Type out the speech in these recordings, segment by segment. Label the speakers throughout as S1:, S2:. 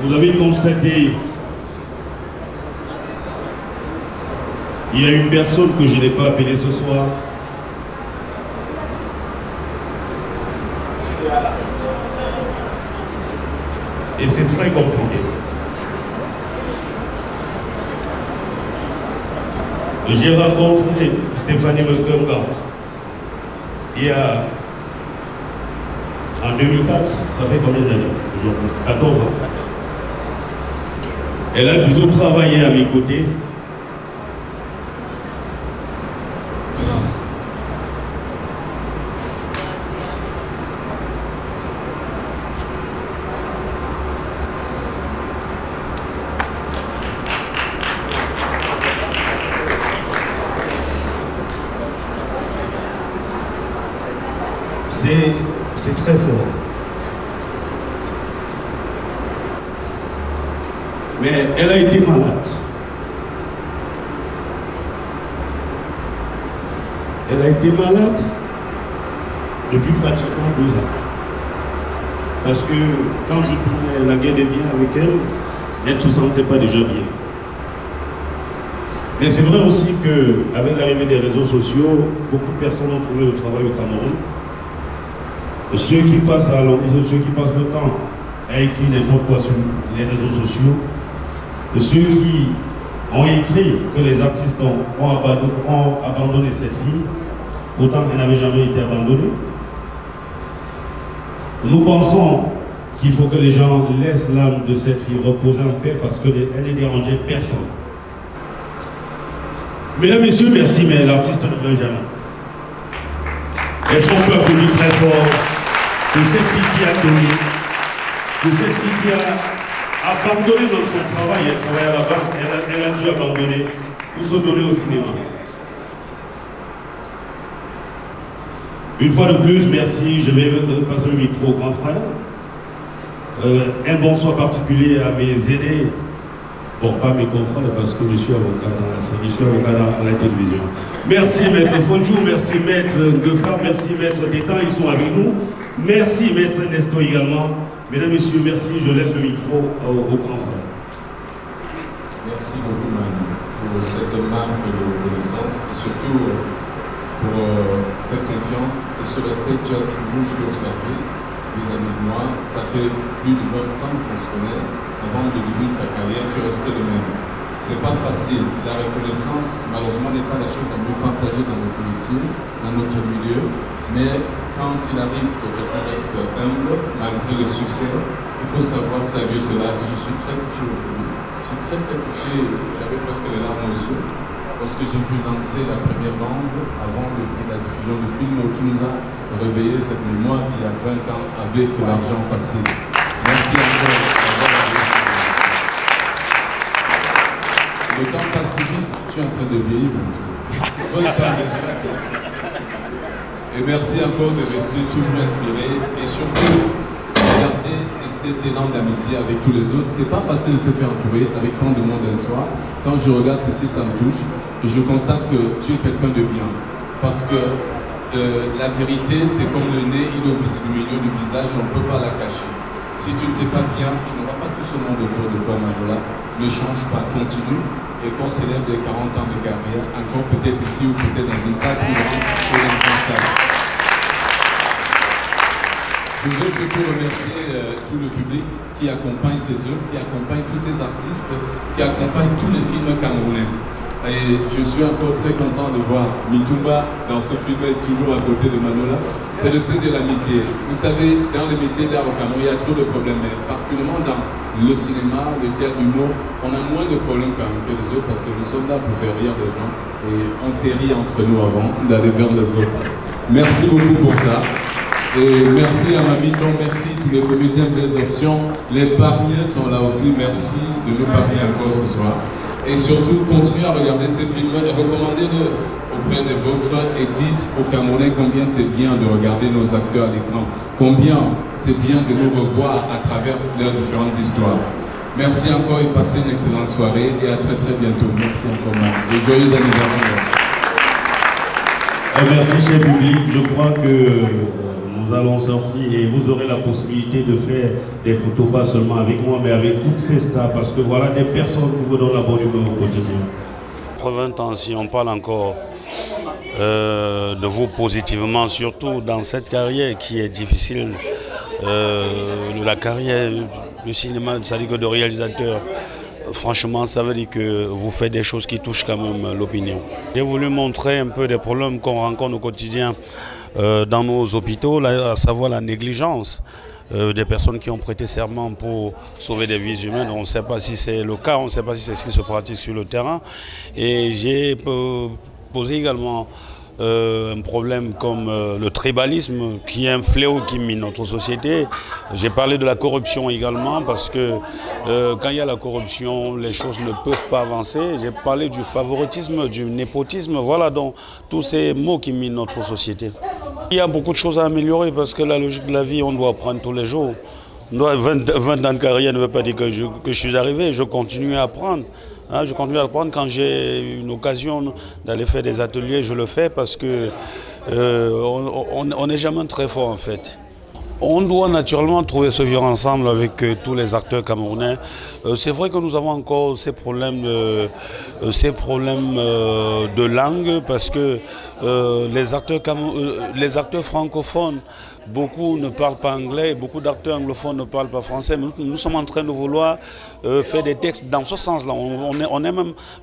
S1: vous avez constaté, il y a une personne que je n'ai pas appelée ce soir. Et c'est très compliqué. J'ai rencontré Stéphanie Mekenga il y a en 2004, ça fait combien d'années aujourd'hui? 14 ans. Elle a toujours travaillé à mes côtés. C'est très fort. Mais elle a été malade. Elle a été malade depuis pratiquement 2 ans. Parce que quand je tournais la guerre des biens avec elle ne se sentait pas déjà bien. Mais c'est vrai aussi qu'avec l'arrivée des réseaux sociaux, beaucoup de personnes ont trouvé le travail au Cameroun. Ceux qui passent le temps à écrire n'importe quoi sur les réseaux sociaux, ceux qui ont écrit que les artistes ont abandonné cette fille, pourtant elle n'avait jamais été abandonnée. Nous pensons qu'il faut que les gens laissent l'âme de cette fille reposer en paix parce qu'elle ne dérangeait personne. Mesdames, Messieurs, merci, mais l'artiste ne meurt jamais. Est-ce qu'on peut applaudir très fort de cette fille qui a donné, de cette fille qui a abandonné dans son travail, elle travaillait à la banque, elle a dû abandonner pour se donner au cinéma. Une fois de plus, merci, je vais passer le micro au grand frère. Un bonsoir particulier à mes aînés, bon, pas mes confrères parce que je suis avocat dans la série, je suis avocat à la télévision. Merci Maître Fondjou, merci Maître Gefa, merci Maître Détan, ils sont avec nous. Merci Maître Nesto également. Mesdames, Messieurs, merci, je laisse le micro au grand frère.
S2: Merci beaucoup Manu pour cette marque de reconnaissance et surtout pour cette confiance et ce respect que tu as toujours su observer vis-à-vis de moi. Ça fait plus de 20 ans qu'on se connaît. Avant le début de ta carrière, tu es resté le même. C'est pas facile. La reconnaissance, malheureusement, n'est pas la chose la mieux partagée dans nos collectifs, dans notre milieu. Mais quand il arrive que quelqu'un reste humble, malgré le succès, il faut savoir saluer cela. Et je suis très touché aujourd'hui. Je suis très touché. J'avais presque les larmes aux yeux. Parce que j'ai vu lancer la première bande avant la diffusion du film où tu nous as réveillé cette mémoire d'il y a 20 ans avec l'argent facile. Merci encore. Le temps passe si vite, tu es en train de vieillir, mon petit. Et merci encore de rester toujours inspiré et surtout garder cet élan d'amitié avec tous les autres. C'est pas facile de se faire entourer avec tant de monde un soir. Quand je regarde ceci, ça me touche et je constate que tu es quelqu'un de bien. Parce que la vérité, c'est comme le nez, il est au milieu du visage, on ne peut pas la cacher. Si tu n'es pas bien, tu n'auras pas tout ce monde autour de toi, Manola. Ne change pas, continue. Et qu'on célèbre les 40 ans de carrière, encore peut-être ici ou peut-être dans une salle plus grande ou dans un stade. Je voudrais surtout remercier tout le public qui accompagne tes œuvres, qui accompagne tous ces artistes, qui accompagne tous les films camerounais. Et je suis encore très content de voir Mitumba dans ce film, toujours à côté de Manola. C'est le signe de l'amitié. Vous savez, dans le métier d'art au Cameroun, il y a trop de problèmes, mais particulièrement dans le cinéma, le théâtre d'humour, on a moins de problèmes quand même que les autres parce que nous sommes là pour faire rire les gens et on s'est ri entre nous avant d'aller vers les autres. Merci beaucoup pour ça. Et merci à Mamiton, merci tous les comédiens des options. Les parrains sont là aussi, merci de nous parrainer encore ce soir. Et surtout, continuez à regarder ces films et recommandez-le auprès des vôtres et dites aux Camerounais combien c'est bien de regarder nos acteurs à l'écran, combien c'est bien de nous revoir à travers leurs différentes histoires. Merci encore et passez une excellente soirée et à très bientôt. Merci encore, Marc. Et joyeux anniversaire.
S1: Merci, cher public. Je crois que nous allons sortir et vous aurez la possibilité de faire des photos, pas seulement avec moi, mais avec toutes ces stars, parce que voilà des personnes qui vous donnent la bonne humeur au quotidien.
S3: 80 ans, si on parle encore de vous positivement, surtout dans cette carrière qui est difficile, la carrière du cinéma, c'est-à-dire que de réalisateur, franchement, ça veut dire que vous faites des choses qui touchent quand même l'opinion. J'ai voulu montrer un peu des problèmes qu'on rencontre au quotidien dans nos hôpitaux, à savoir la négligence des personnes qui ont prêté serment pour sauver des vies humaines. On ne sait pas si c'est le cas, on ne sait pas si c'est ce qui se pratique sur le terrain. Et j'ai posé également un problème comme le tribalisme, qui est un fléau qui mine notre société. J'ai parlé de la corruption également, parce que quand il y a la corruption, les choses ne peuvent pas avancer. J'ai parlé du favoritisme, du népotisme, voilà donc tous ces mots qui minent notre société. Il y a beaucoup de choses à améliorer, parce que la logique de la vie, on doit apprendre tous les jours. 20 ans de carrière ne veut pas dire que je suis arrivé, je continue à apprendre. Je continue à apprendre. Quand j'ai une occasion d'aller faire des ateliers, je le fais, parce que on n'est jamais très fort en fait. On doit naturellement trouver ce vivre ensemble avec tous les acteurs camerounais. C'est vrai que nous avons encore ces problèmes de langue, parce que les acteurs francophones, beaucoup ne parlent pas anglais, et beaucoup d'acteurs anglophones ne parlent pas français. Mais nous sommes en train de vouloir faire des textes dans ce sens-là.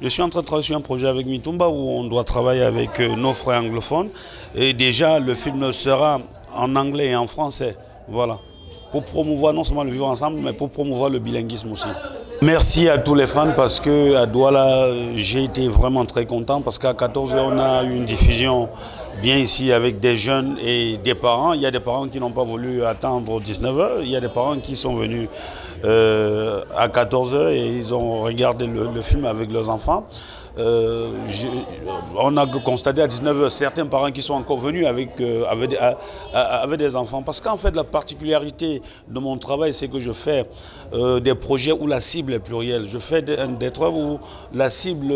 S3: Je suis en train de travailler sur un projet avec Mitumba où on doit travailler avec nos frères anglophones. Et déjà, le film sera en anglais et en français, voilà, pour promouvoir non seulement le vivre ensemble, mais pour promouvoir le bilinguisme aussi. Merci à tous les fans, parce qu'à Douala, j'ai été vraiment très content, parce qu'à 14h, on a eu une diffusion bien ici avec des jeunes et des parents. Il y a des parents qui n'ont pas voulu attendre 19h, il y a des parents qui sont venus à 14h et ils ont regardé le film avec leurs enfants. On a constaté à 19h certains parents qui sont encore venus avec des enfants. Parce qu'en fait, la particularité de mon travail, c'est que je fais des projets où la cible est plurielle. Je fais des travaux où la cible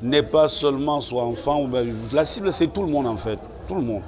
S3: n'est pas seulement soit enfant. La cible, c'est tout le monde en fait. Tout le monde.